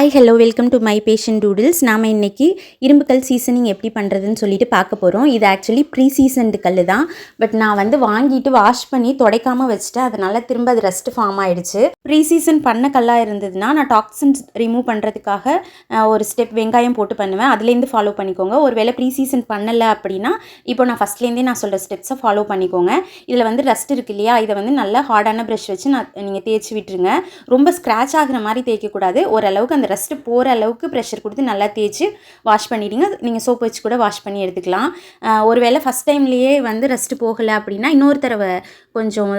Hi hello welcome to my passion doodles. நாம் இன்றைக்கி இரும்புக்கல் seasoning எப்படி பண்ணுறதுன்னு சொல்லிட்டு பார்க்க போகிறோம். இது ஆக்சுவலி ப்ரீ சீசன்டு கல் தான். பட் நான் வாங்கிட்டு வாஷ் பண்ணி துடைக்காமல் வச்சுட்டேன். அதனால் திரும்ப அது ரஸ்ட் ஃபார்ம் ஆகிடுச்சு. ப்ரீ சீசன் பண்ண கல்லாக இருந்ததுன்னா நான் டாக்ஸின்ஸ் ரிமூவ் பண்ணுறதுக்காக ஒரு ஸ்டெப் வெங்காயம் போட்டு பண்ணுவேன். அதுலேருந்து ஃபாலோ பண்ணிக்கோங்க. ஒரு வேளை ப்ரீ சீசன் பண்ணலை அப்படின்னா இப்போ நான் ஃபஸ்ட்லேருந்தே நான் சொல்கிற ஸ்டெப்ஸை ஃபாலோ பண்ணிக்கோங்க. இதில் ரஸ்ட் இருக்கு இல்லையா, இதை நல்லா ஹார்டான ப்ரஷ் வச்சு நீங்கள் தேய்ச்சி விட்டுருங்க. ரொம்ப ஸ்க்ராட்ச் ஆகிற மாதிரி தேய்க்கக்கூடாது. ஓரளவுக்கு அந்த ரஸ்ட்டு போகிற அளவுக்கு ப்ரெஷர் கொடுத்து நல்லா தேய்ச்சி வாஷ் பண்ணிவிடுங்க. நீங்கள் சோப்பு வச்சு கூட வாஷ் பண்ணி எடுத்துக்கலாம். ஒருவேளை ஃபஸ்ட் டைம்லேயே ரஸ்ட்டு போகலை அப்படின்னா இன்னொரு தடவை கொஞ்சம்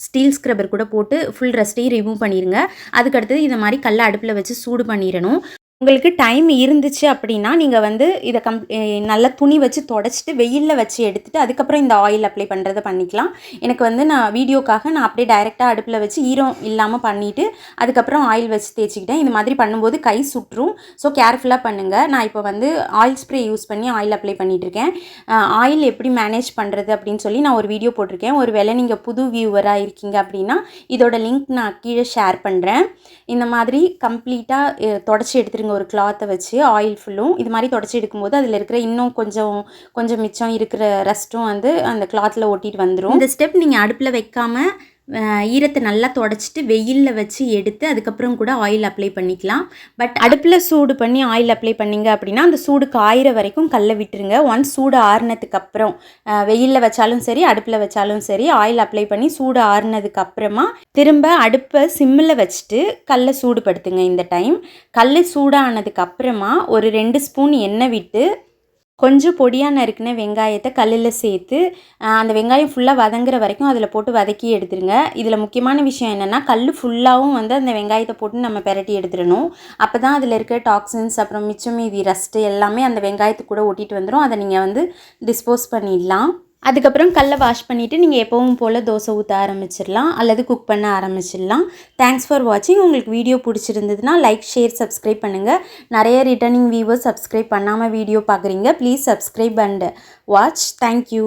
ஸ்டீல் ஸ்க்ரப்பர் கூட போட்டு ஃபுல் ரஸ்ட்டையும் ரிமூவ் பண்ணிடுங்க. அதுக்கடுத்தது இந்த மாதிரி கல்லை அடுப்பில் வச்சு சூடு பண்ணிடணும். உங்களுக்கு டைம் இருந்துச்சு அப்படின்னா நீங்கள் இதை நல்லா துணி வச்சு தொடச்சிட்டு வெயிலில் வச்சு எடுத்துகிட்டு அதுக்கப்புறம் இந்த ஆயில் அப்ளை பண்ணுறதை பண்ணிக்கலாம். எனக்கு நான் வீடியோக்காக நான் அப்படியே டைரெக்டாக அடுப்பில் வச்சு ஈரம் இல்லாமல் பண்ணிவிட்டு அதுக்கப்புறம் ஆயில் வச்சு தேய்ச்சிக்கிட்டேன். இந்த மாதிரி பண்ணும்போது கை சுற்றும். ஸோ கேர்ஃபுல்லாக பண்ணுங்கள். நான் இப்போ ஆயில் ஸ்ப்ரே யூஸ் பண்ணி ஆயில் அப்ளை பண்ணிகிட்ருக்கேன். ஆயில் எப்படி மேனேஜ் பண்ணுறது அப்படின்னு சொல்லி நான் ஒரு வீடியோ போட்டிருக்கேன். ஒரு வேளை நீங்கள் புது வியூவராக இருக்கீங்க அப்படின்னா இதோட லிங்க் நான் கீழே ஷேர் பண்ணுறேன். இந்த மாதிரி கம்ப்ளீட்டாக தொடச்சி எடுத்துருங்க. ஒரு கிளாத்தை வச்சு ஆயில் ஃபுல்லும் இது மாதிரி தொடச்சி எடுக்கும்போது அதில் இருக்கிற இன்னும் கொஞ்சம் மிச்சம் இருக்கிற ரஸ்ட்டும் அந்த கிளாத்தில் ஒட்டிட்டு வந்துடும். இந்த ஸ்டெப் நீங்கள் அடுப்பில் வைக்காமல் ஈரத்தை நல்லா தொடச்சிட்டு வெயிலில் வச்சு எடுத்து அதுக்கப்புறம் கூட ஆயில் அப்ளை பண்ணிக்கலாம். பட் அடுப்பில் சூடு பண்ணி ஆயில் அப்ளை பண்ணிங்க அப்படின்னா அந்த சூடு காயிற வரைக்கும் கல்லை விட்டுருங்க. ஒன்ஸ் சூடு ஆறுனதுக்கு அப்புறம் வெயிலில் வச்சாலும் சரி அடுப்பில் வச்சாலும் சரி ஆயில் அப்ளை பண்ணி சூடு ஆறுனதுக்கு அப்புறமா திரும்ப அடுப்பை சிம்மில் வச்சுட்டு கல்லை சூடுபடுத்துங்க. இந்த டைம் கல் சூடானதுக்கு அப்புறமா ஒரு 2 ஸ்பூன் எண்ணெய் விட்டு கொஞ்சம் பொடியாக நறுக்கின வெங்காயத்தை கல்லில் சேர்த்து அந்த வெங்காயம் ஃபுல்லாக வதங்குற வரைக்கும் அதில் போட்டு வதக்கி எடுத்துருங்க. இதில் முக்கியமான விஷயம் என்னென்னா கல் ஃபுல்லாகவும் அந்த வெங்காயத்தை போட்டு நம்ம பெரட்டி எடுத்துடணும். அப்போ தான் அதில் இருக்க டாக்ஸின்ஸ் அப்புறம் மிச்சம் மீதி ரஸ்ட்டு எல்லாமே அந்த வெங்காயத்துக்கு கூட ஒட்டிட்டு வந்துடும். அதை நீங்கள் டிஸ்போஸ் பண்ணிடலாம். அதுக்கப்புறம் கல்லை வாஷ் பண்ணிவிட்டு நீங்கள் எப்பவும் போல் தோசை ஊற்ற ஆரம்பிச்சிடலாம் அல்லது குக் பண்ண ஆரம்பிச்சிடலாம். தேங்க்ஸ் ஃபார் வாட்சிங். உங்களுக்கு வீடியோ பிடிச்சிருந்ததுன்னா லைக் ஷேர் சப்ஸ்கிரைப் பண்ணுங்கள். நிறைய ரிட்டர்னிங் வியூவர்ஸ் சப்ஸ்கிரைப் பண்ணாமல் வீடியோ பார்க்குறீங்க. Please subscribe and watch. Thank you.